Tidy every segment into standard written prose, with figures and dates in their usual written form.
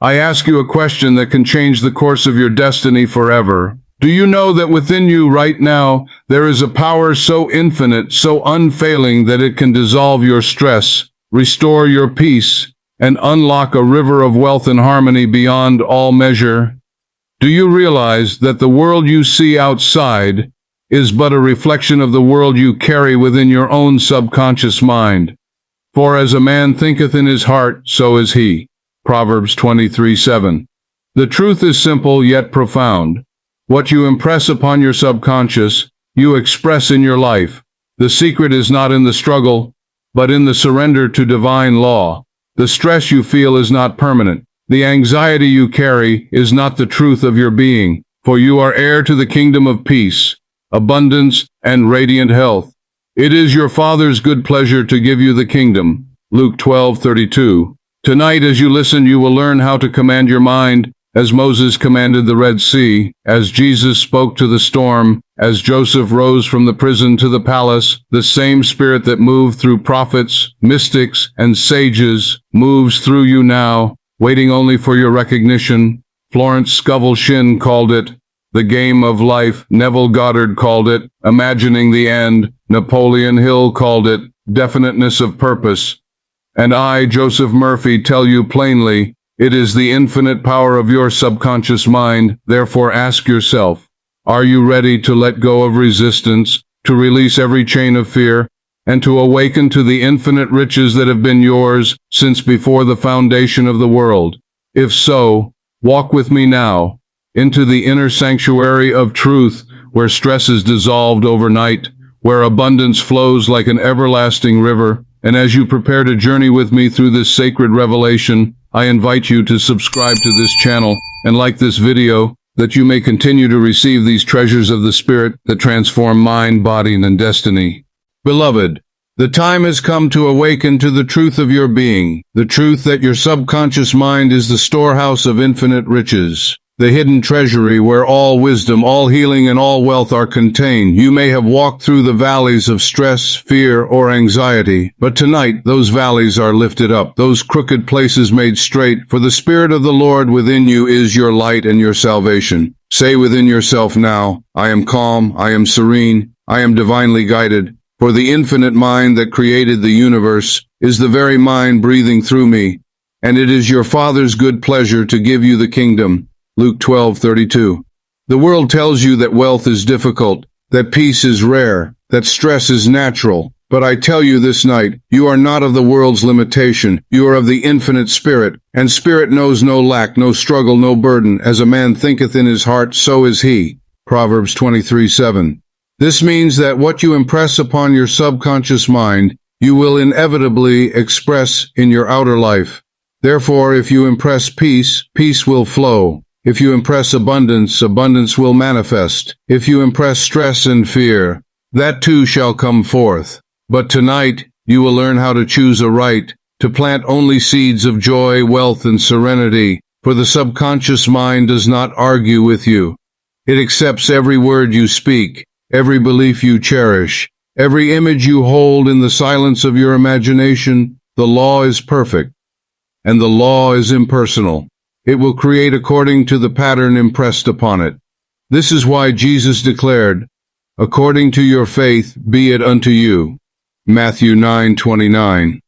I ask you a question that can change the course of your destiny forever. Do you know that within you right now, there is a power so infinite, so unfailing that it can dissolve your stress, restore your peace, and unlock a river of wealth and harmony beyond all measure? Do you realize that the world you see outside is but a reflection of the world you carry within your own subconscious mind? For as a man thinketh in his heart, so is he. Proverbs 23:7. The truth is simple yet profound. What you impress upon your subconscious, you express in your life. The secret is not in the struggle, but in the surrender to divine law. The stress you feel is not permanent. The anxiety you carry is not the truth of your being, for you are heir to the kingdom of peace, abundance, and radiant health. It is your Father's good pleasure to give you the kingdom. Luke 12:32. Tonight, as you listen, you will learn how to command your mind, as Moses commanded the Red Sea, as Jesus spoke to the storm, as Joseph rose from the prison to the palace. The same spirit that moved through prophets, mystics, and sages moves through you now, waiting only for your recognition. Florence Scovel Shinn called it the game of life. Neville Goddard called it imagining the end. Napoleon Hill called it definiteness of purpose. And I, Joseph Murphy, tell you plainly, it is the infinite power of your subconscious mind. Therefore ask yourself, are you ready to let go of resistance, to release every chain of fear, and to awaken to the infinite riches that have been yours since before the foundation of the world? If so, walk with me now into the inner sanctuary of truth, where stress is dissolved overnight, where abundance flows like an everlasting river. And as you prepare to journey with me through this sacred revelation, I invite you to subscribe to this channel and like this video, that you may continue to receive these treasures of the Spirit that transform mind, body, and destiny. Beloved, the time has come to awaken to the truth of your being, the truth that your subconscious mind is the storehouse of infinite riches, the hidden treasury where all wisdom, all healing, and all wealth are contained. You may have walked through the valleys of stress, fear, or anxiety, but tonight those valleys are lifted up, those crooked places made straight, for the Spirit of the Lord within you is your light and your salvation. Say within yourself now, I am calm, I am serene, I am divinely guided, for the infinite mind that created the universe is the very mind breathing through me, and it is your Father's good pleasure to give you the kingdom. Luke 12:32. The world tells you that wealth is difficult, that peace is rare, that stress is natural. But I tell you this night, you are not of the world's limitation. You are of the infinite Spirit, and Spirit knows no lack, no struggle, no burden. As a man thinketh in his heart, so is he. Proverbs 23:7. This means that what you impress upon your subconscious mind, you will inevitably express in your outer life. Therefore, if you impress peace, peace will flow. If you impress abundance, abundance will manifest. If you impress stress and fear, that too shall come forth. But tonight, you will learn how to choose aright, to plant only seeds of joy, wealth, and serenity, for the subconscious mind does not argue with you. It accepts every word you speak, every belief you cherish, every image you hold in the silence of your imagination. The law is perfect, and the law is impersonal. It will create according to the pattern impressed upon it. This is why Jesus declared, according to your faith be it unto you. Matthew 9:29.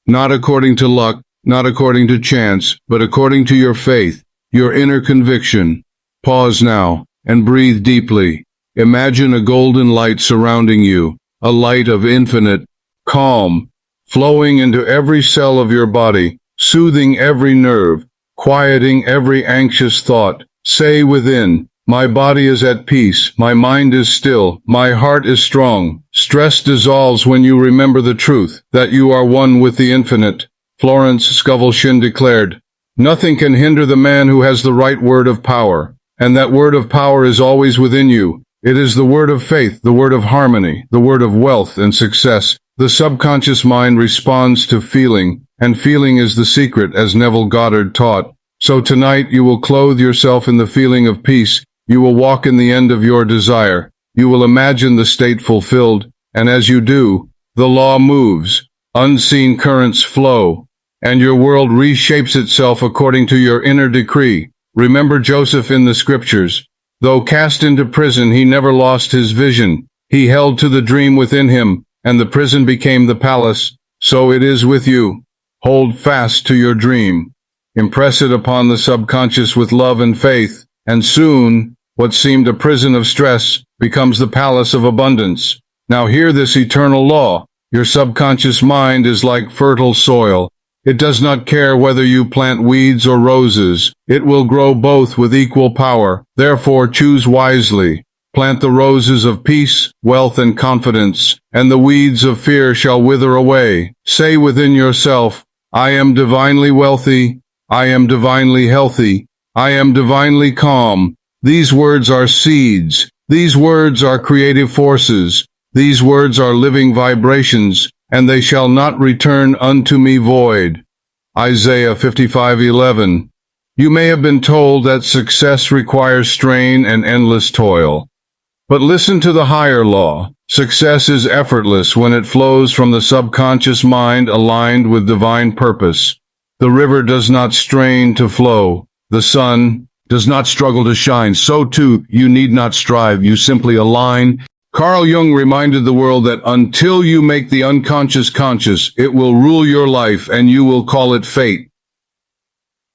Not according to luck, not according to chance, but according to your faith, your inner conviction. Pause now and breathe deeply. Imagine a golden light surrounding you, a light of infinite calm, flowing into every cell of your body, soothing every nerve, quieting every anxious thought. Say within, my body is at peace, my mind is still, my heart is strong. Stress dissolves when you remember the truth, that you are one with the infinite. Florence Scovel Shinn declared, nothing can hinder the man who has the right word of power, and that word of power is always within you. It is the word of faith, the word of harmony, the word of wealth and success. The subconscious mind responds to feeling, and feeling is the secret, as Neville Goddard taught. So tonight you will clothe yourself in the feeling of peace. You will walk in the end of your desire. You will imagine the state fulfilled, and as you do, the law moves, unseen currents flow, and your world reshapes itself according to your inner decree. Remember Joseph in the scriptures. Though cast into prison, he never lost his vision. He held to the dream within him, and the prison became the palace. So it is with you. Hold fast to your dream. Impress it upon the subconscious with love and faith, and soon, what seemed a prison of stress becomes the palace of abundance. Now hear this eternal law. Your subconscious mind is like fertile soil. It does not care whether you plant weeds or roses. It will grow both with equal power. Therefore, choose wisely. Plant the roses of peace, wealth, and confidence, and the weeds of fear shall wither away. Say within yourself, I am divinely wealthy. I am divinely healthy. I am divinely calm. These words are seeds. These words are creative forces. These words are living vibrations, and they shall not return unto me void. Isaiah 55:11. You may have been told that success requires strain and endless toil. But listen to the higher law. Success is effortless when it flows from the subconscious mind aligned with divine purpose. The river does not strain to flow. The sun does not struggle to shine. So too, you need not strive. You simply align. Carl Jung reminded the world that until you make the unconscious conscious, it will rule your life and you will call it fate.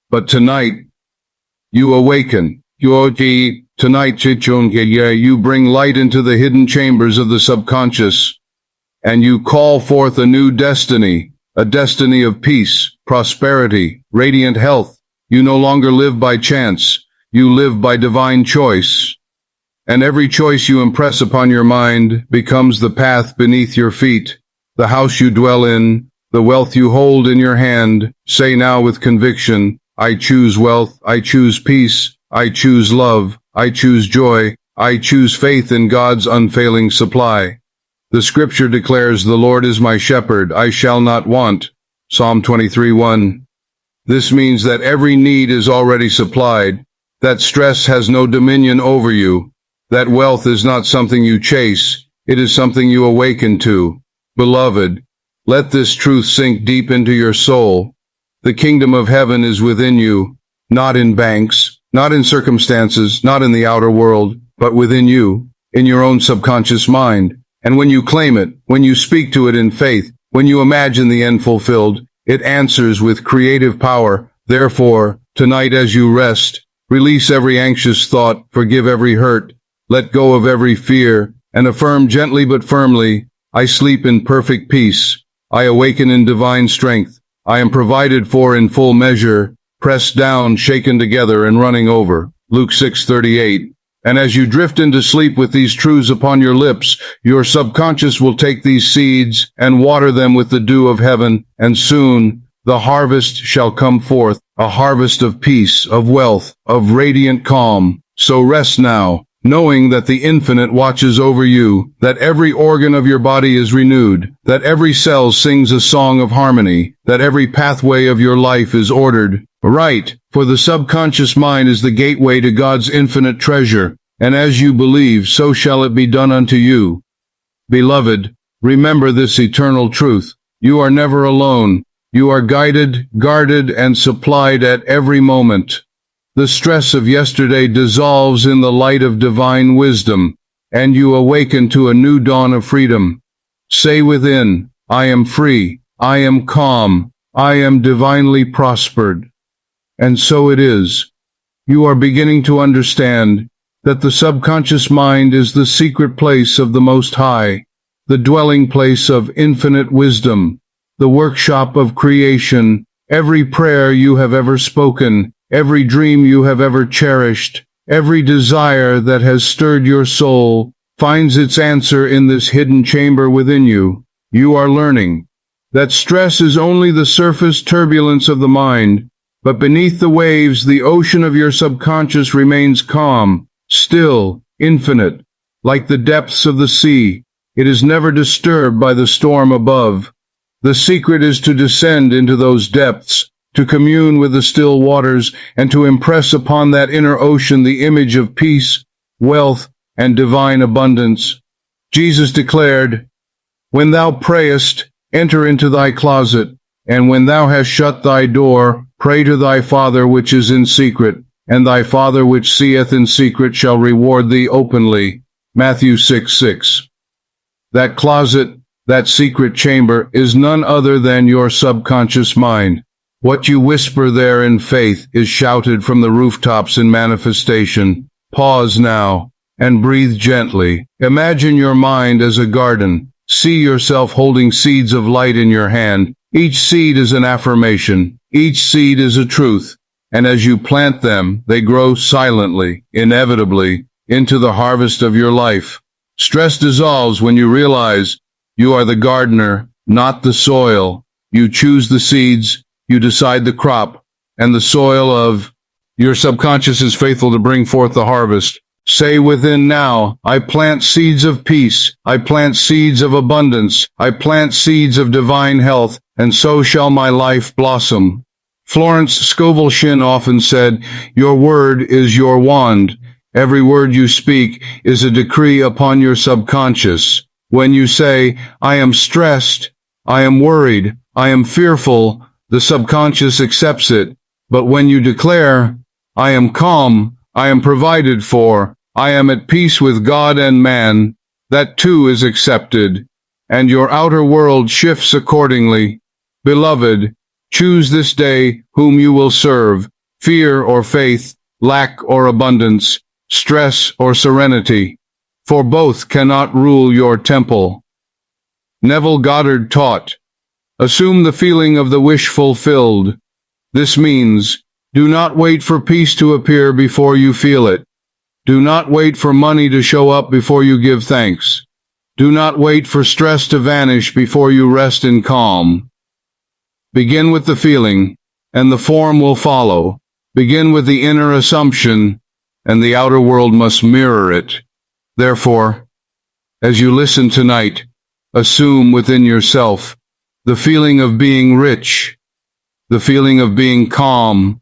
But tonight, you awaken. Tonight, you bring light into the hidden chambers of the subconscious, and you call forth a new destiny, a destiny of peace, prosperity, radiant health. You no longer live by chance. You live by divine choice. And every choice you impress upon your mind becomes the path beneath your feet, the house you dwell in, the wealth you hold in your hand. Say now with conviction, I choose wealth, I choose peace, I choose love, I choose joy, I choose faith in God's unfailing supply. The scripture declares, the Lord is my shepherd, I shall not want. Psalm 23:1. This means that every need is already supplied, that stress has no dominion over you, that wealth is not something you chase, it is something you awaken to. Beloved, let this truth sink deep into your soul. The kingdom of heaven is within you, not in banks, not in circumstances, not in the outer world, but within you, in your own subconscious mind. And when you claim it, when you speak to it in faith, when you imagine the end fulfilled, it answers with creative power. Therefore, tonight as you rest, release every anxious thought, forgive every hurt, let go of every fear, and affirm gently but firmly, I sleep in perfect peace. I awaken in divine strength. I am provided for in full measure, pressed down, shaken together, and running over. Luke 6:38. And as you drift into sleep with these truths upon your lips, your subconscious will take these seeds and water them with the dew of heaven, and soon the harvest shall come forth, a harvest of peace, of wealth, of radiant calm. So rest now, knowing that the infinite watches over you, that every organ of your body is renewed, that every cell sings a song of harmony, that every pathway of your life is ordered right, for the subconscious mind is the gateway to God's infinite treasure, and as you believe, so shall it be done unto you. Beloved, remember this eternal truth. You are never alone. You are guided, guarded, and supplied at every moment. The stress of yesterday dissolves in the light of divine wisdom, and you awaken to a new dawn of freedom. Say within, I am free, I am calm, I am divinely prospered. And so it is. You are beginning to understand that the subconscious mind is the secret place of the Most High, the dwelling place of infinite wisdom, the workshop of creation. Every prayer you have ever spoken, every dream you have ever cherished, every desire that has stirred your soul, finds its answer in this hidden chamber within you. You are learning that stress is only the surface turbulence of the mind, but beneath the waves, the ocean of your subconscious remains calm, still, infinite, like the depths of the sea. It is never disturbed by the storm above. The secret is to descend into those depths, to commune with the still waters, and to impress upon that inner ocean the image of peace, wealth, and divine abundance. Jesus declared, When thou prayest, enter into thy closet, And when thou hast shut thy door, pray to thy Father which is in secret, and thy Father which seeth in secret shall reward thee openly. Matthew 6:6. That closet, that secret chamber, is none other than your subconscious mind. What you whisper there in faith is shouted from the rooftops in manifestation. Pause now, and breathe gently. Imagine your mind as a garden. See yourself holding seeds of light in your hand. Each seed is an affirmation. Each seed is a truth. And as you plant them, they grow silently, inevitably, into the harvest of your life. Stress dissolves when you realize you are the gardener, not the soil. You choose the seeds, you decide the crop, and the soil of your subconscious is faithful to bring forth the harvest. Say within now, I plant seeds of peace, I plant seeds of abundance, I plant seeds of divine health, and so shall my life blossom. Florence Scovel Shinn often said, your word is your wand. Every word you speak is a decree upon your subconscious. When you say, I am stressed, I am worried, I am fearful, the subconscious accepts it. But when you declare, I am calm, I am provided for, I am at peace with God and man, that too is accepted, and your outer world shifts accordingly. Beloved, choose this day whom you will serve, fear or faith, lack or abundance, stress or serenity, for both cannot rule your temple. Neville Goddard taught, assume the feeling of the wish fulfilled. This means, do not wait for peace to appear before you feel it. Do not wait for money to show up before you give thanks. Do not wait for stress to vanish before you rest in calm. Begin with the feeling, and the form will follow. Begin with the inner assumption, and the outer world must mirror it. Therefore, as you listen tonight, assume within yourself the feeling of being rich, the feeling of being calm,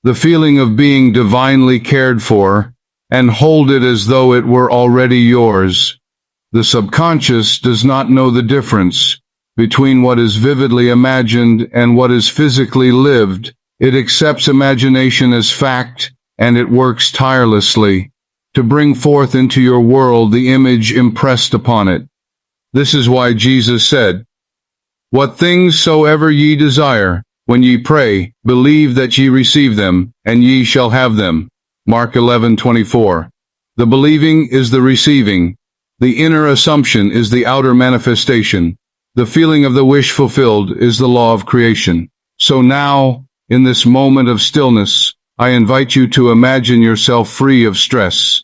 the feeling of being divinely cared for, and hold it as though it were already yours. The subconscious does not know the difference between what is vividly imagined and what is physically lived. It accepts imagination as fact, and it works tirelessly to bring forth into your world the image impressed upon it. This is why Jesus said, what things soever ye desire, when ye pray, believe that ye receive them, and ye shall have them. Mark 11:24. The believing is the receiving. The inner assumption is the outer manifestation. The feeling of the wish fulfilled is the law of creation. So now, in this moment of stillness, I invite you to imagine yourself free of stress.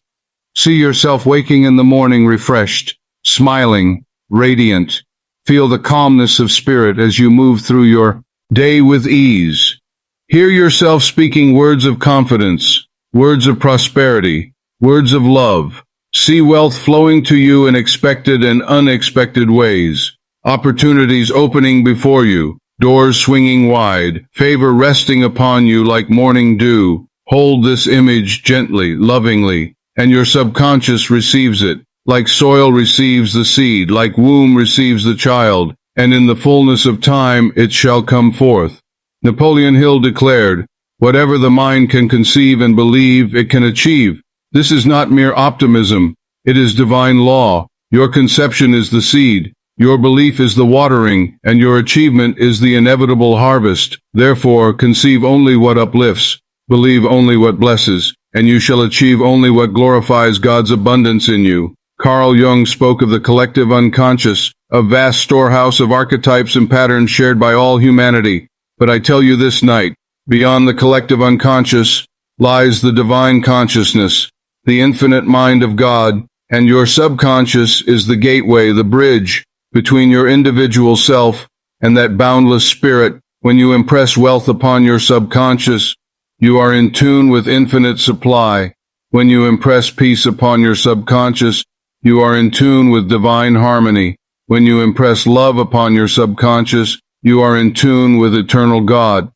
See yourself waking in the morning refreshed, smiling, radiant. Feel the calmness of spirit as you move through your day with ease. Hear yourself speaking words of confidence, words of prosperity, words of love. See wealth flowing to you in expected and unexpected ways. Opportunities opening before you, doors swinging wide, favor resting upon you like morning dew. Hold this image gently, lovingly, and your subconscious receives it, like soil receives the seed, like womb receives the child, and in the fullness of time it shall come forth. Napoleon Hill declared, whatever the mind can conceive and believe, it can achieve. This is not mere optimism, it is divine law. Your conception is the seed, your belief is the watering, and your achievement is the inevitable harvest. Therefore, conceive only what uplifts, believe only what blesses, and you shall achieve only what glorifies God's abundance in you. Carl Jung spoke of the collective unconscious, a vast storehouse of archetypes and patterns shared by all humanity. But I tell you this night, beyond the collective unconscious lies the divine consciousness, the infinite mind of God, and your subconscious is the gateway, the bridge between your individual self and that boundless spirit. When you impress wealth upon your subconscious, you are in tune with infinite supply. When you impress peace upon your subconscious, you are in tune with divine harmony. When you impress love upon your subconscious, you are in tune with eternal God.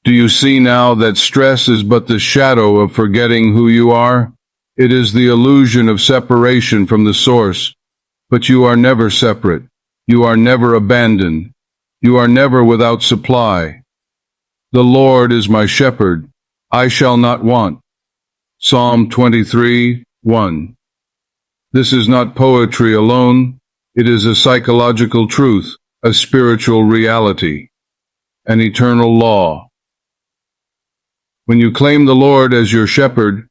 Do you see now that stress is but the shadow of forgetting who you are? It is the illusion of separation from the source. But you are never separate. You are never abandoned. You are never without supply. The Lord is my shepherd. I shall not want. Psalm 23:1. This is not poetry alone. It is a psychological truth, a spiritual reality, an eternal law. When you claim the Lord as your shepherd,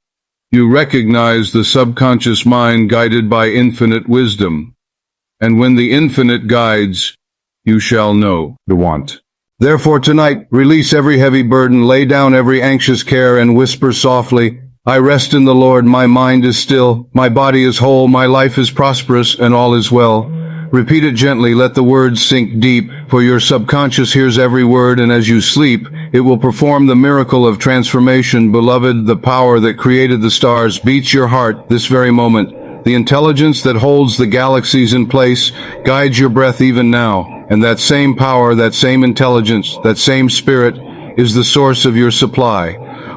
you recognize the subconscious mind guided by infinite wisdom. And when the infinite guides, you shall know the want. Therefore tonight, release every heavy burden, lay down every anxious care, and whisper softly, I rest in the Lord, my mind is still, my body is whole, my life is prosperous, and all is well. Repeat it gently, let the words sink deep, for your subconscious hears every word, and as you sleep, it will perform the miracle of transformation. Beloved, the power that created the stars beats your heart this very moment. The intelligence that holds the galaxies in place guides your breath even now, and that same power, that same intelligence, that same spirit is the source of your supply.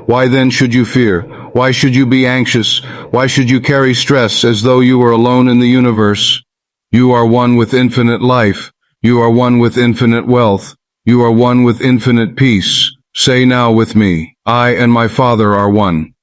Why then should you fear? Why should you be anxious? Why should you carry stress as though you were alone in the universe? You are one with infinite life. You are one with infinite wealth. You are one with infinite peace. Say now with me, I and my Father are one.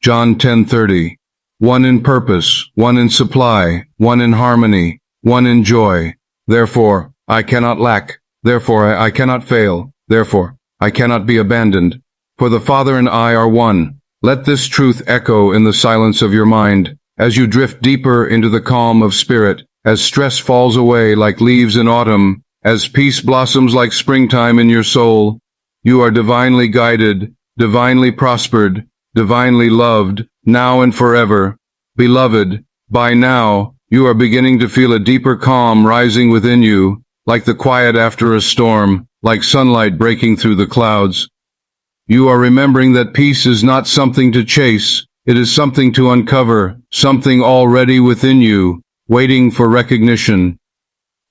John 10:30. One in purpose, one in supply, one in harmony, one in joy. Therefore, I cannot lack. Therefore, I cannot fail. Therefore, I cannot be abandoned. For the Father and I are one. Let this truth echo in the silence of your mind as you drift deeper into the calm of spirit, as stress falls away like leaves in autumn, as peace blossoms like springtime in your soul. You are divinely guided, divinely prospered, divinely loved, now and forever. Beloved, by now, you are beginning to feel a deeper calm rising within you, like the quiet after a storm, like sunlight breaking through the clouds. You are remembering that peace is not something to chase, it is something to uncover, something already within you, waiting for recognition.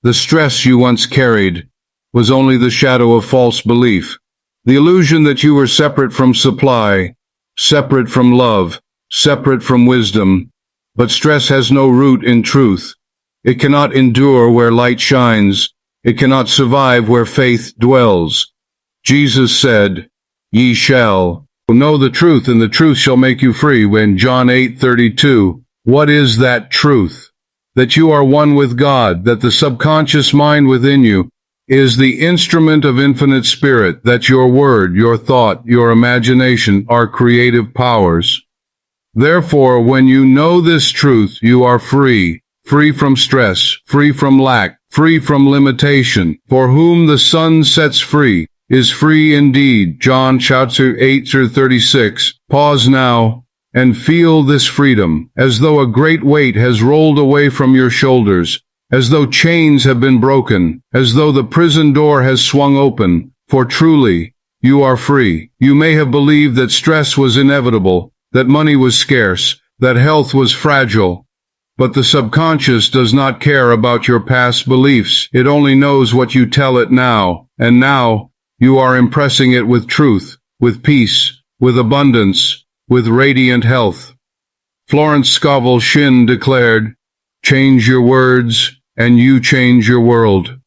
The stress you once carried was only the shadow of false belief, the illusion that you were separate from supply, separate from love, separate from wisdom. But stress has no root in truth. It cannot endure where light shines. It cannot survive where faith dwells. Jesus said, Ye shall know the truth, and the truth shall make you free. When John 8:32. What is that truth? That you are one with God, that the subconscious mind within you is the instrument of infinite spirit, that your word, your thought, your imagination are creative powers. Therefore, when you know this truth, you are free, free from stress, free from lack, free from limitation. For whom the Son sets free is free indeed. John chapter 8:36. Pause now and feel this freedom, as though a great weight has rolled away from your shoulders, as though chains have been broken, as though the prison door has swung open. For truly, you are free. You may have believed that stress was inevitable, that money was scarce, that health was fragile. But the subconscious does not care about your past beliefs. It only knows what you tell it now. And now, you are impressing it with truth, with peace, with abundance, with radiant health. Florence Scovel Shinn declared, Change your words, and you change your world.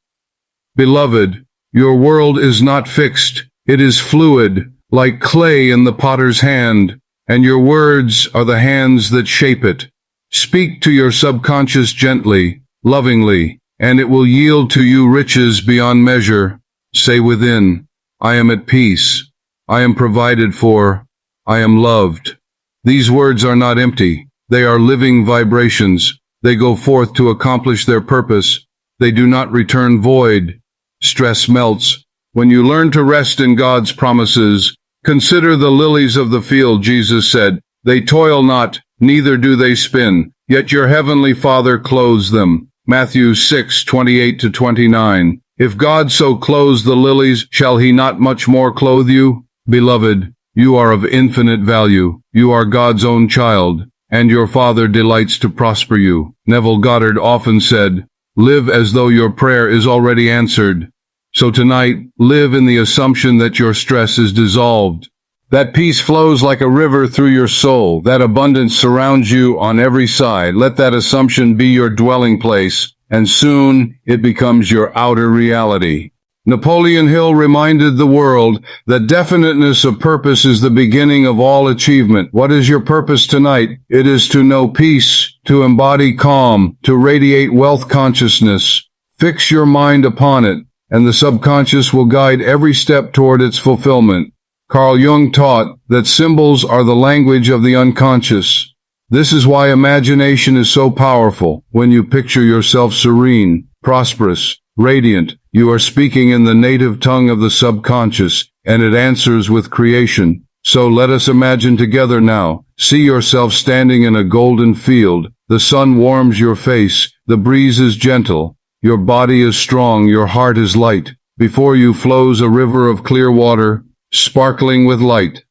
Beloved, your world is not fixed. It is fluid, like clay in the potter's hand, and your words are the hands that shape it. Speak to your subconscious gently, lovingly, and it will yield to you riches beyond measure. Say within, I am at peace. I am provided for. I am loved. These words are not empty. They are living vibrations. They go forth to accomplish their purpose. They do not return void. Stress melts. When you learn to rest in God's promises, consider the lilies of the field, Jesus said. They toil not, neither do they spin, yet your heavenly Father clothes them. Matthew 6:28-29. If God so clothes the lilies, shall he not much more clothe you? Beloved, you are of infinite value. You are God's own child, and your Father delights to prosper you. Neville Goddard often said, live as though your prayer is already answered. So tonight, live in the assumption that your stress is dissolved. That peace flows like a river through your soul. That abundance surrounds you on every side. Let that assumption be your dwelling place, and soon it becomes your outer reality. Napoleon Hill reminded the world that definiteness of purpose is the beginning of all achievement. What is your purpose tonight? It is to know peace, to embody calm, to radiate wealth consciousness. Fix your mind upon it, and the subconscious will guide every step toward its fulfillment. Carl Jung taught that symbols are the language of the unconscious. This is why imagination is so powerful. When you picture yourself serene, prosperous, radiant, you are speaking in the native tongue of the subconscious, and it answers with creation. So let us imagine together now. See yourself standing in a golden field. The sun warms your face. The breeze is gentle. Your body is strong. Your heart is light. Before you flows a river of clear water, sparkling with light.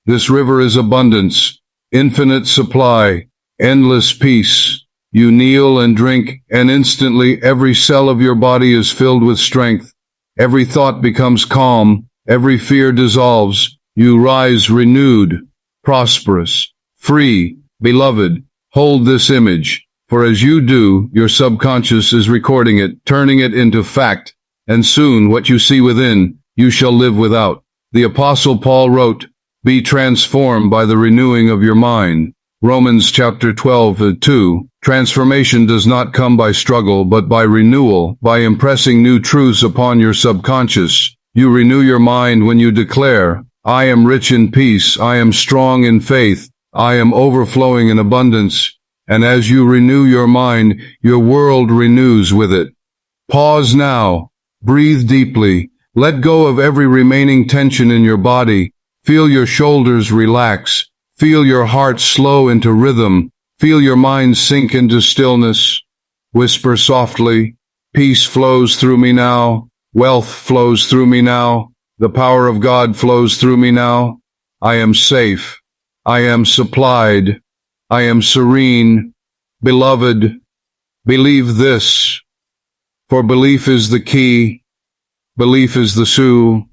This river is abundance, infinite supply, endless peace. You kneel and drink, and instantly every cell of your body is filled with strength. Every thought becomes calm. Every fear dissolves. You rise renewed, prosperous, free. Beloved, hold this image, for as you do, your subconscious is recording it, turning it into fact, and soon what you see within, you shall live without. The Apostle Paul wrote, "Be transformed by the renewing of your mind." Romans chapter 12:2. Transformation does not come by struggle, but by renewal, by impressing new truths upon your subconscious. You renew your mind when you declare, "I am rich in peace, I am strong in faith, I am overflowing in abundance." And as you renew your mind, your world renews with it. Pause now. Breathe deeply. Let go of every remaining tension in your body. Feel your shoulders relax. Feel your heart slow into rhythm. Feel your mind sink into stillness. Whisper softly, "Peace flows through me now. Wealth flows through me now. The power of God flows through me now. I am safe. I am supplied. I am serene." Beloved, believe this, for belief is the key. Belief is the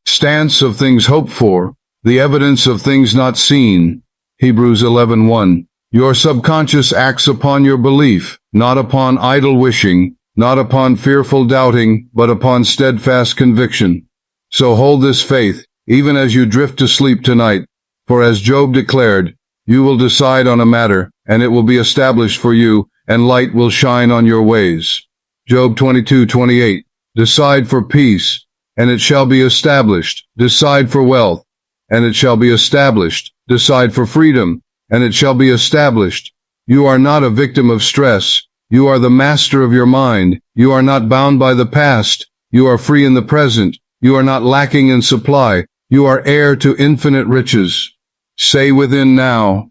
stance of things hoped for, the evidence of things not seen. Hebrews 11:1. Your subconscious acts upon your belief, not upon idle wishing, not upon fearful doubting, but upon steadfast conviction. So hold this faith, even as you drift to sleep tonight, for as Job declared, you will decide on a matter, and it will be established for you, and light will shine on your ways. Job 22:28. Decide for peace, and it shall be established. Decide for wealth, and it shall be established. Decide for freedom, and it shall be established. You are not a victim of stress. You are the master of your mind. You are not bound by the past. You are free in the present. You are not lacking in supply. You are heir to infinite riches. Say within now,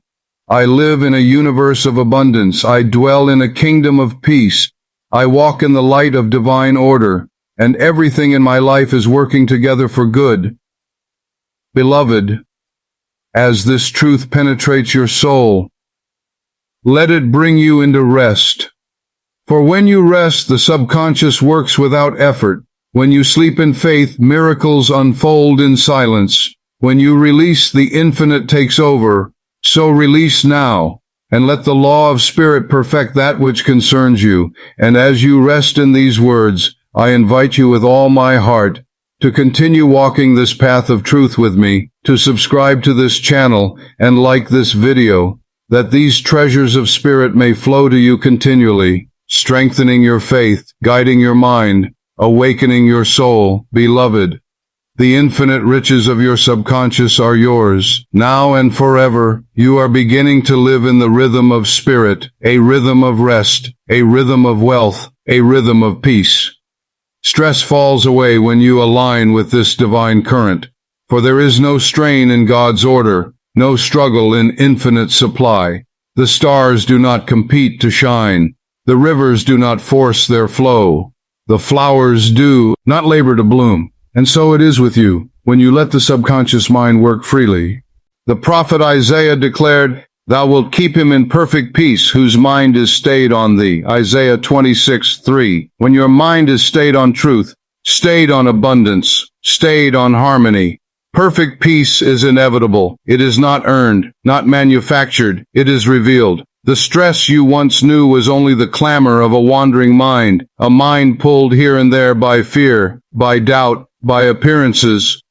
"I live in a universe of abundance. I dwell in a kingdom of peace. I walk in the light of divine order, and everything in my life is working together for good." Beloved, as this truth penetrates your soul, let it bring you into rest. For when you rest, the subconscious works without effort. When you sleep in faith, miracles unfold in silence. When you release, the infinite takes over. So release now, and let the law of spirit perfect that which concerns you. And as you rest in these words, I invite you with all my heart to continue walking this path of truth with me, to subscribe to this channel and like this video, that these treasures of spirit may flow to you continually, strengthening your faith, guiding your mind, awakening your soul. Beloved, the infinite riches of your subconscious are yours, now and forever. You are beginning to live in the rhythm of spirit, a rhythm of rest, a rhythm of wealth, a rhythm of peace. Stress falls away when you align with this divine current, for there is no strain in God's order, no struggle in infinite supply. The stars do not compete to shine. The rivers do not force their flow. The flowers do not labor to bloom. And so it is with you, when you let the subconscious mind work freely. The prophet Isaiah declared, "Thou wilt keep him in perfect peace, whose mind is stayed on thee." Isaiah 26:3. When your mind is stayed on truth, stayed on abundance, stayed on harmony, perfect peace is inevitable. It is not earned, not manufactured. It is revealed. The stress you once knew was only the clamor of a wandering mind, a mind pulled here and there by fear, by doubt, by appearances.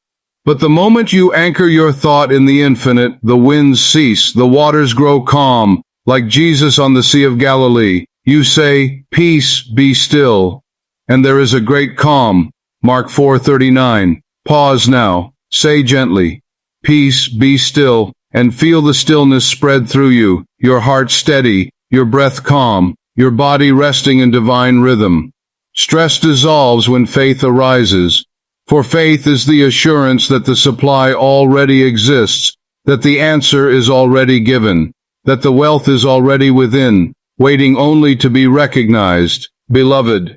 But the moment you anchor your thought in the infinite, the winds cease, the waters grow calm, like Jesus on the Sea of Galilee. You say, "Peace, be still." And there is a great calm. Mark 4:39. Pause now. Say gently, "Peace, be still," and feel the stillness spread through you, your heart steady, your breath calm, your body resting in divine rhythm. Stress dissolves when faith arises, for faith is the assurance that the supply already exists, that the answer is already given, that the wealth is already within, waiting only to be recognized. Beloved,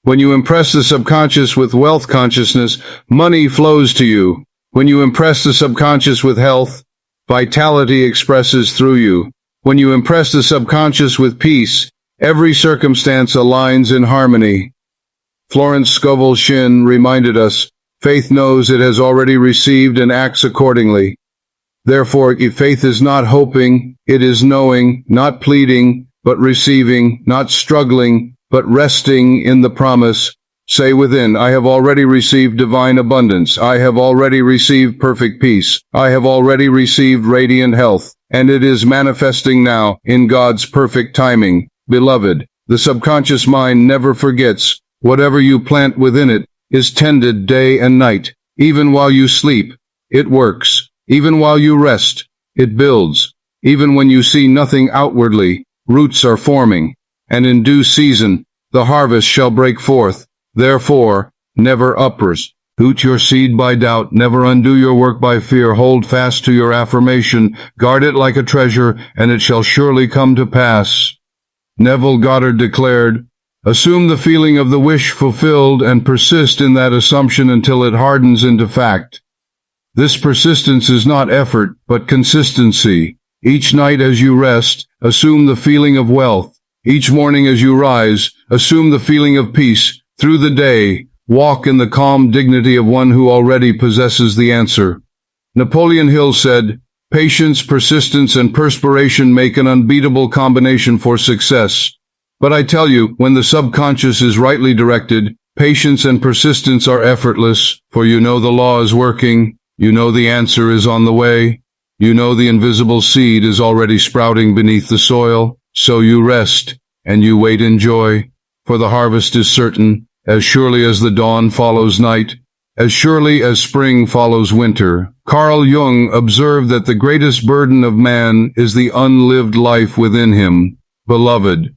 when you impress the subconscious with wealth consciousness, money flows to you. When you impress the subconscious with health, vitality expresses through you. When you impress the subconscious with peace, every circumstance aligns in harmony. Florence Scovel Shinn reminded us, faith knows it has already received and acts accordingly. Therefore, if faith is not hoping, it is knowing, not pleading, but receiving, not struggling, but resting in the promise. Say within, I have already received divine abundance. I have already received perfect peace. I have already received radiant health, and it is manifesting now in God's perfect timing. Beloved, the subconscious mind never forgets. Whatever you plant within it is tended day and night. Even while you sleep, it works. Even while you rest, it builds. Even when you see nothing outwardly, roots are forming. And in due season, the harvest shall break forth. Therefore, never uproot your seed by doubt, never undo your work by fear. Hold fast to your affirmation, guard it like a treasure, and it shall surely come to pass. Neville Goddard declared, assume the feeling of the wish fulfilled and persist in that assumption until it hardens into fact. This persistence is not effort, but consistency. Each night as you rest, assume the feeling of wealth. Each morning as you rise, assume the feeling of peace. Through the day, walk in the calm dignity of one who already possesses the answer. Napoleon Hill said, patience, persistence, and perspiration make an unbeatable combination for success. But I tell you, when the subconscious is rightly directed, patience and persistence are effortless, for you know the law is working, you know the answer is on the way, you know the invisible seed is already sprouting beneath the soil, so you rest, and you wait in joy. For the harvest is certain, as surely as the dawn follows night, as surely as spring follows winter. Carl Jung observed that the greatest burden of man is the unlived life within him. Beloved,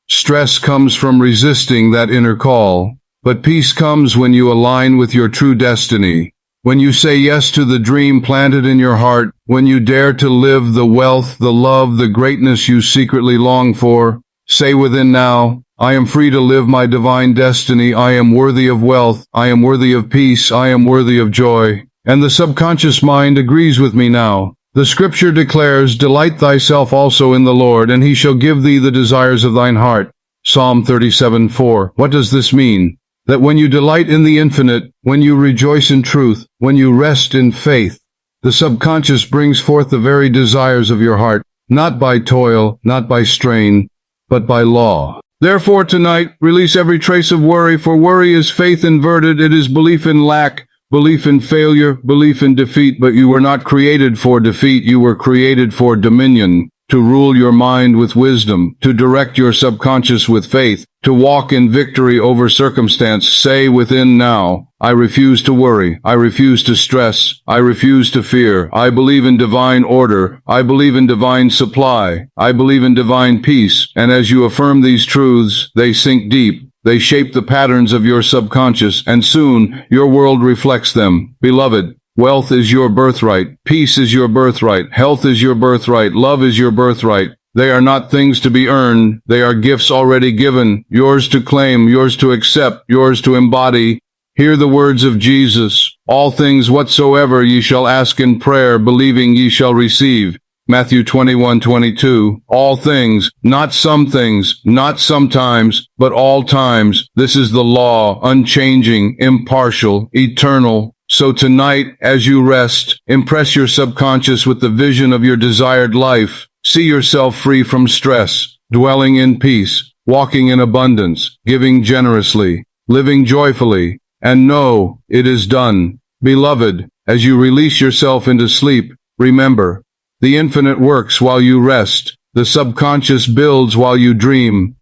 stress comes from resisting that inner call, but peace comes when you align with your true destiny. When you say yes to the dream planted in your heart, when you dare to live the wealth, the love, the greatness you secretly long for, say within now, I am free to live my divine destiny. I am worthy of wealth. I am worthy of peace. I am worthy of joy. And the subconscious mind agrees with me now. The scripture declares, delight thyself also in the Lord, and he shall give thee the desires of thine heart. Psalm 37:4. What does this mean? That when you delight in the infinite, when you rejoice in truth, when you rest in faith, the subconscious brings forth the very desires of your heart, not by toil, not by strain, but by law. Therefore tonight, release every trace of worry, for worry is faith inverted. It is belief in lack, belief in failure, belief in defeat. But you were not created for defeat. You were created for dominion, to rule your mind with wisdom, to direct your subconscious with faith, to walk in victory over circumstance. Say within now, I refuse to worry. I refuse to stress. I refuse to fear. I believe in divine order. I believe in divine supply. I believe in divine peace. And as you affirm these truths, they sink deep. They shape the patterns of your subconscious, and soon your world reflects them. Beloved, wealth is your birthright. Peace is your birthright. Health is your birthright. Love is your birthright. They are not things to be earned. They are gifts already given, yours to claim, yours to accept, yours to embody. Hear the words of Jesus. All things whatsoever ye shall ask in prayer, believing ye shall receive. Matthew 21:22. All things, not some things, not sometimes, but all times. This is the law, unchanging, impartial, eternal. So tonight, as you rest, impress your subconscious with the vision of your desired life. See yourself free from stress, dwelling in peace, walking in abundance, giving generously, living joyfully, and know it is done. Beloved, as you release yourself into sleep, remember, the infinite works while you rest, the subconscious builds while you dream,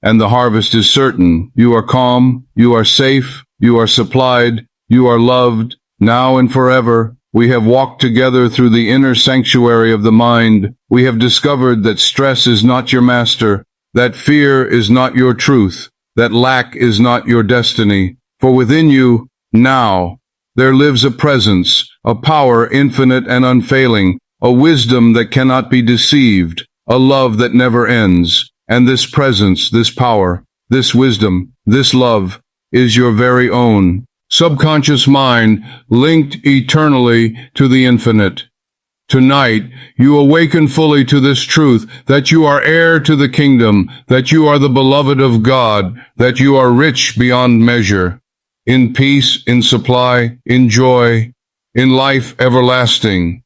and the harvest is certain. You are calm, you are safe, you are supplied, you are loved, now and forever. We have walked together through the inner sanctuary of the mind. We have discovered that stress is not your master, that fear is not your truth, that lack is not your destiny. For within you, now, there lives a presence, a power infinite and unfailing, a wisdom that cannot be deceived, a love that never ends. And this presence, this power, this wisdom, this love is your very own subconscious mind, linked eternally to the infinite. Tonight, you awaken fully to this truth, that you are heir to the kingdom, that you are the beloved of God, that you are rich beyond measure, in peace, in supply, in joy, in life everlasting.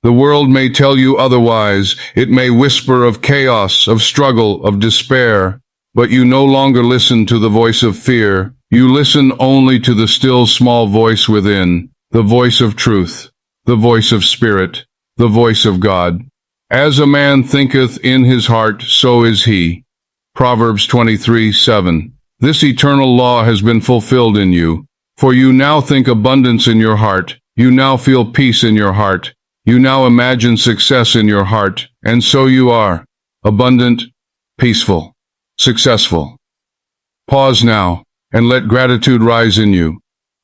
The world may tell you otherwise. It may whisper of chaos, of struggle, of despair, but you no longer listen to the voice of fear. You listen only to the still small voice within, the voice of truth, the voice of spirit, the voice of God. As a man thinketh in his heart, so is he. Proverbs 23:7. This eternal law has been fulfilled in you, for you now think abundance in your heart. You now feel peace in your heart. You now imagine success in your heart, and so you are, abundant, peaceful, successful. Pause now, and let gratitude rise in you.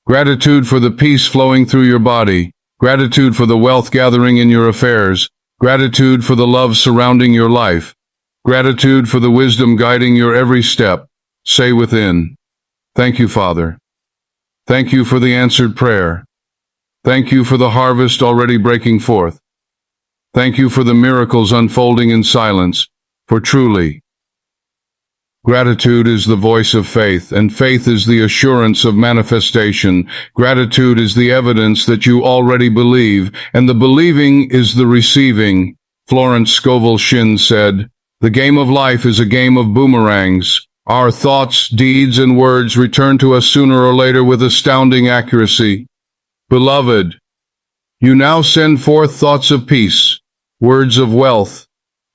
Gratitude for the peace flowing through your body, gratitude for the wealth gathering in your affairs, gratitude for the love surrounding your life, gratitude for the wisdom guiding your every step. Say within, thank you, Father. Thank you for the answered prayer. Thank you for the harvest already breaking forth. Thank you for the miracles unfolding in silence, for truly, gratitude is the voice of faith, and faith is the assurance of manifestation. Gratitude is the evidence that you already believe, and the believing is the receiving. Florence Scovel Shinn said, "The game of life is a game of boomerangs. Our thoughts, deeds, and words return to us sooner or later with astounding accuracy." Beloved, you now send forth thoughts of peace, words of wealth,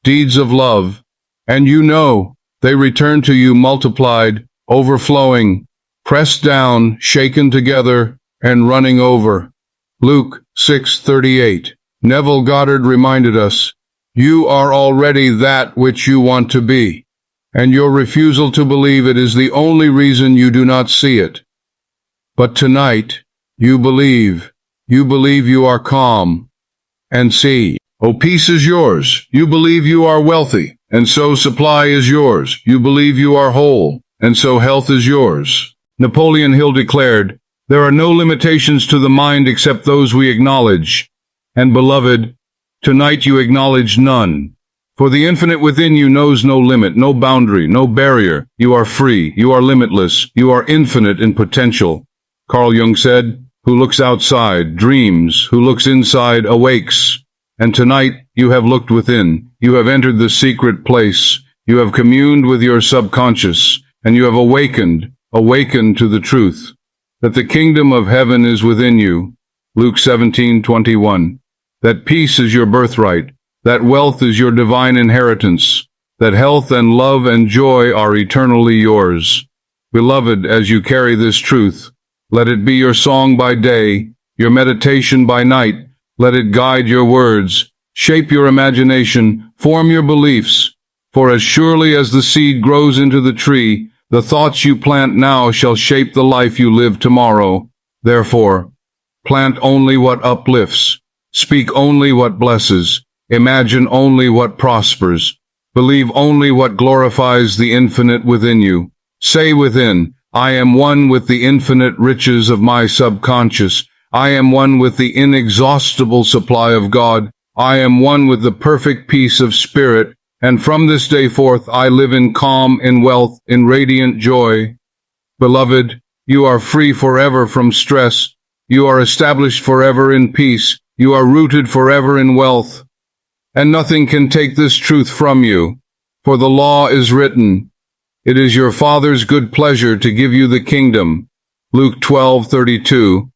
deeds of love, and you know they return to you multiplied, overflowing, pressed down, shaken together, and running over. Luke 6:38. Neville Goddard reminded us, "You are already that which you want to be, and your refusal to believe it is the only reason you do not see it. But tonight, you believe you are calm, and see, oh, peace is yours. You believe you are wealthy, and so supply is yours. You believe you are whole, and so health is yours." Napoleon Hill declared, "There are no limitations to the mind except those we acknowledge." And beloved, tonight you acknowledge none. For the infinite within you knows no limit, no boundary, no barrier. You are free, you are limitless, you are infinite in potential. Carl Jung said, "Who looks outside dreams, who looks inside awakes." And tonight you have looked within, you have entered the secret place, you have communed with your subconscious, and you have awakened to the truth, that the kingdom of heaven is within you. Luke 17:21. That peace is your birthright, that wealth is your divine inheritance, that health and love and joy are eternally yours. Beloved, as you carry this truth, let it be your song by day, your meditation by night. Let it guide your words, shape your imagination, form your beliefs. For as surely as the seed grows into the tree, the thoughts you plant now shall shape the life you live tomorrow. Therefore, plant only what uplifts, speak only what blesses, imagine only what prospers, believe only what glorifies the infinite within you. Say within, I am one with the infinite riches of my subconscious. I am one with the inexhaustible supply of God. I am one with the perfect peace of spirit. And from this day forth I live in calm, in wealth, in radiant joy. Beloved, you are free forever from stress. You are established forever in peace. You are rooted forever in wealth. and nothing can take this truth from you. For the law is written, "It is your Father's good pleasure to give you the kingdom." Luke 12:32.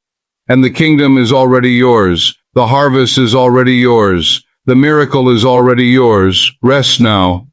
And the kingdom is already yours. The harvest is already yours. The miracle is already yours. Rest now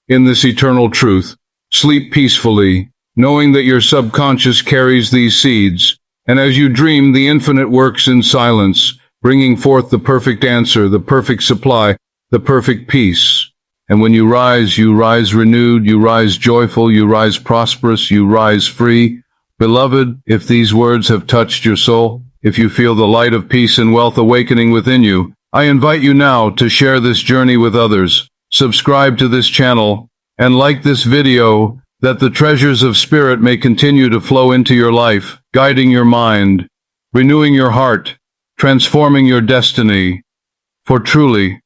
in this eternal truth. Sleep peacefully, knowing that your subconscious carries these seeds. And as you dream, the infinite works in silence, bringing forth the perfect answer, the perfect supply, the perfect peace. And when you rise renewed, you rise joyful, you rise prosperous, you rise free. Beloved, if these words have touched your soul, if you feel the light of peace and wealth awakening within you, I invite you now to share this journey with others. Subscribe to this channel and like this video, that the treasures of spirit may continue to flow into your life, guiding your mind, renewing your heart, transforming your destiny. For truly,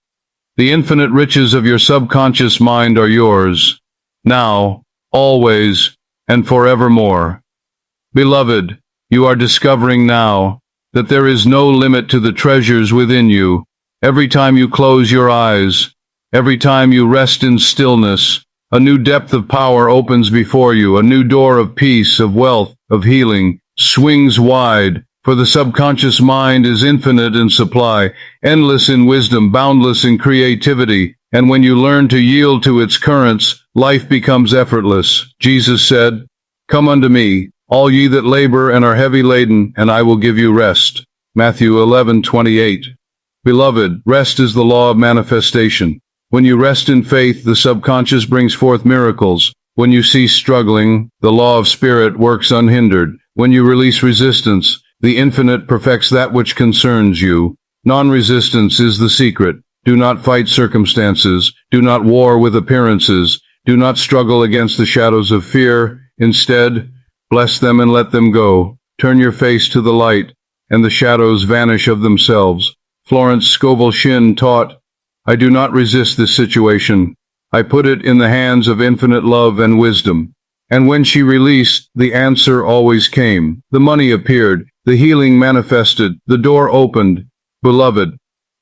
the infinite riches of your subconscious mind are yours, now, always, and forevermore. Beloved, you are discovering now that there is no limit to the treasures within you. Every time you close your eyes, every time you rest in stillness, a new depth of power opens before you, a new door of peace, of wealth, of healing, swings wide, for the subconscious mind is infinite in supply, endless in wisdom, boundless in creativity, and when you learn to yield to its currents, life becomes effortless. Jesus said, "Come unto me, all ye that labor and are heavy laden, and I will give you rest." Matthew 11:28. Beloved, rest is the law of manifestation. When you rest in faith, the subconscious brings forth miracles. When you cease struggling, the law of spirit works unhindered. When you release resistance, the infinite perfects that which concerns you. Non-resistance is the secret. Do not fight circumstances. Do not war with appearances. Do not struggle against the shadows of fear. Instead, bless them and let them go. Turn your face to the light, and the shadows vanish of themselves. Florence Scovel Shinn taught, "I do not resist this situation. I put it in the hands of infinite love and wisdom." And when she released, the answer always came. The money appeared. The healing manifested. The door opened. Beloved,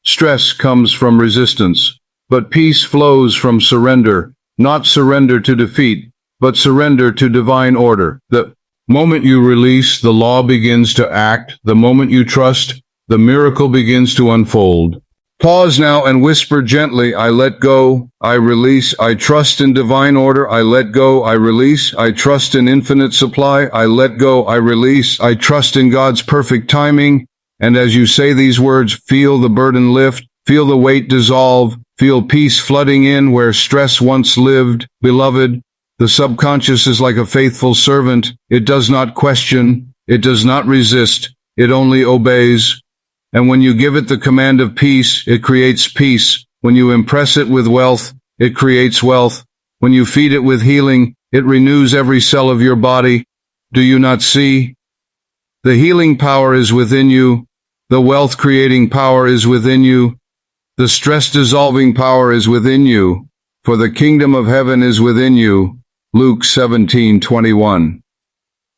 stress comes from resistance, but peace flows from surrender. Not surrender to defeat, but surrender to divine order. The moment you release, the law begins to act. The moment you trust, the miracle begins to unfold. Pause now and whisper gently, "I let go, I release, I trust in divine order, I let go, I release, I trust in infinite supply, I let go, I release, I trust in God's perfect timing." And as you say these words, feel the burden lift, feel the weight dissolve, feel peace flooding in where stress once lived. Beloved, the subconscious is like a faithful servant. It does not question, it does not resist, it only obeys. And when you give it the command of peace, it creates peace. When you impress it with wealth, it creates wealth. When you feed it with healing, it renews every cell of your body. Do you not see? The healing power is within you. The wealth-creating power is within you. The stress-dissolving power is within you. For the kingdom of heaven is within you. Luke 17:21.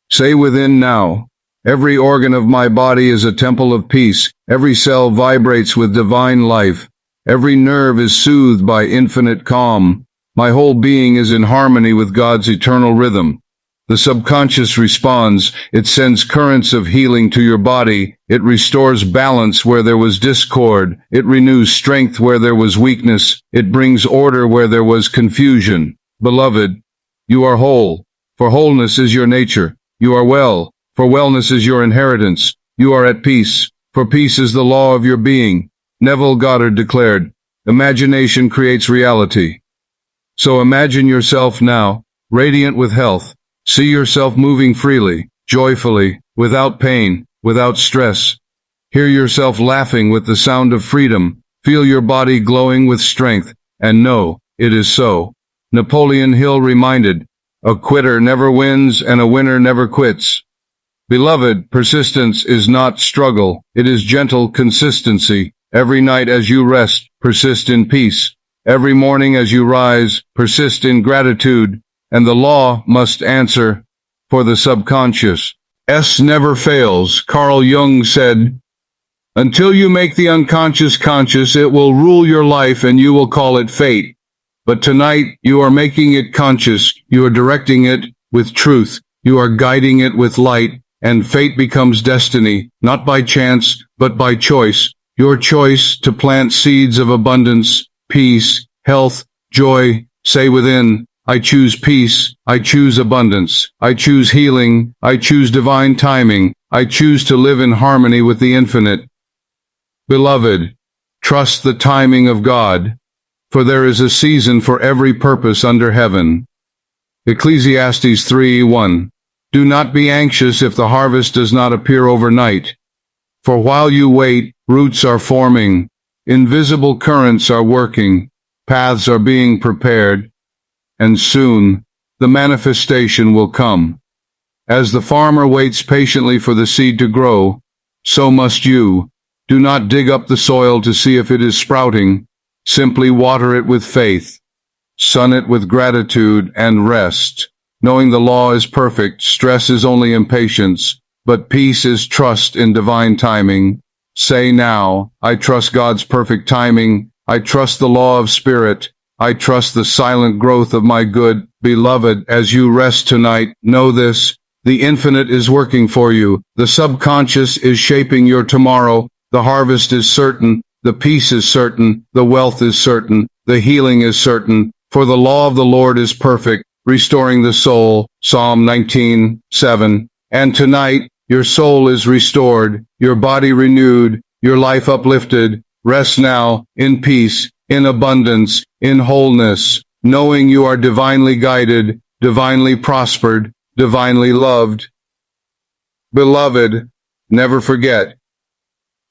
Say within now, "Every organ of my body is a temple of peace. Every cell vibrates with divine life. Every nerve is soothed by infinite calm. My whole being is in harmony with God's eternal rhythm." The subconscious responds. It sends currents of healing to your body. It restores balance where there was discord. It renews strength where there was weakness. It brings order where there was confusion. Beloved, you are whole, for wholeness is your nature. You are well, for wellness is your inheritance. You are at peace, for peace is the law of your being. Neville Goddard declared, "Imagination creates reality." So imagine yourself now, radiant with health. See yourself moving freely, joyfully, without pain, without stress. Hear yourself laughing with the sound of freedom. Feel your body glowing with strength, and know it is so. Napoleon Hill reminded, "A quitter never wins and a winner never quits." Beloved, persistence is not struggle. It is gentle consistency. Every night as you rest, persist in peace. Every morning as you rise, persist in gratitude. And the law must answer, for the subconscious never fails. Carl Jung said, Until you make the unconscious conscious, it will rule your life and you will call it fate. But tonight, you are making it conscious, you are directing it with truth, you are guiding it with light, and fate becomes destiny, not by chance, but by choice. Your choice to plant seeds of abundance, peace, health, joy. Say within, I choose peace, I choose abundance, I choose healing, I choose divine timing, I choose to live in harmony with the infinite. Beloved, trust the timing of God, for there is a season for every purpose under heaven. Ecclesiastes 3:1. Do not be anxious if the harvest does not appear overnight. For while you wait, roots are forming, invisible currents are working, paths are being prepared, and soon the manifestation will come. As the farmer waits patiently for the seed to grow, so must you. Do not dig up the soil to see if it is sprouting. Simply water it with faith. Sun it with gratitude and rest. Knowing the law is perfect, stress is only impatience, but peace is trust in divine timing. Say now, I trust God's perfect timing. I trust the law of spirit. I trust the silent growth of my good. Beloved, as you rest tonight, know this. The infinite is working for you. The subconscious is shaping your tomorrow. The harvest is certain. The peace is certain. The wealth is certain. The healing is certain. For the law of the Lord is perfect, restoring the soul. Psalm 19:7. And tonight, your soul is restored, your body renewed, your life uplifted. Rest now, in peace, in abundance, in wholeness, knowing you are divinely guided, divinely prospered, divinely loved. Beloved, never forget,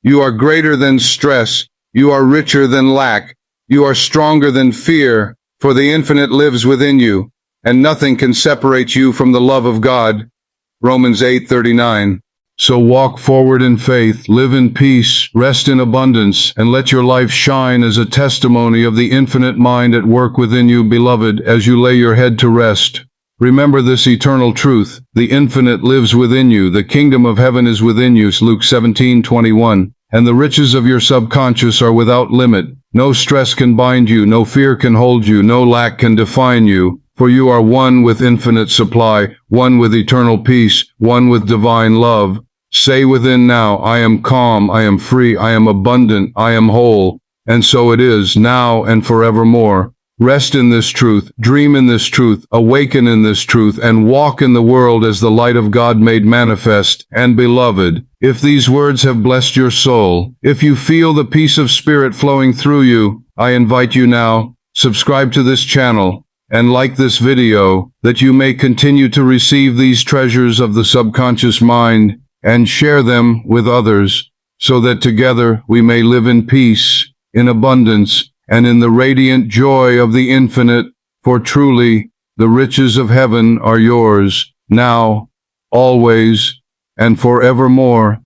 you are greater than stress, you are richer than lack, you are stronger than fear, for the infinite lives within you, and nothing can separate you from the love of God. Romans 8:39. So walk forward in faith, live in peace, rest in abundance, and let your life shine as a testimony of the infinite mind at work within you, beloved, as you lay your head to rest. Remember this eternal truth. The infinite lives within you. The kingdom of heaven is within you. Luke 17:21. And the riches of your subconscious are without limit. No stress can bind you. No fear can hold you. No lack can define you. For you are one with infinite supply, one with eternal peace, one with divine love. Say within now, I am calm, I am free, I am abundant, I am whole. And so it is, now and forevermore. Rest in this truth, dream in this truth, awaken in this truth, and walk in the world as the light of God made manifest. And beloved, if these words have blessed your soul, if you feel the peace of spirit flowing through you, I invite you now, subscribe to this channel, and like this video, that you may continue to receive these treasures of the subconscious mind, and share them with others, so that together we may live in peace, in abundance, and in the radiant joy of the infinite, for truly, the riches of heaven are yours, now, always, and forevermore.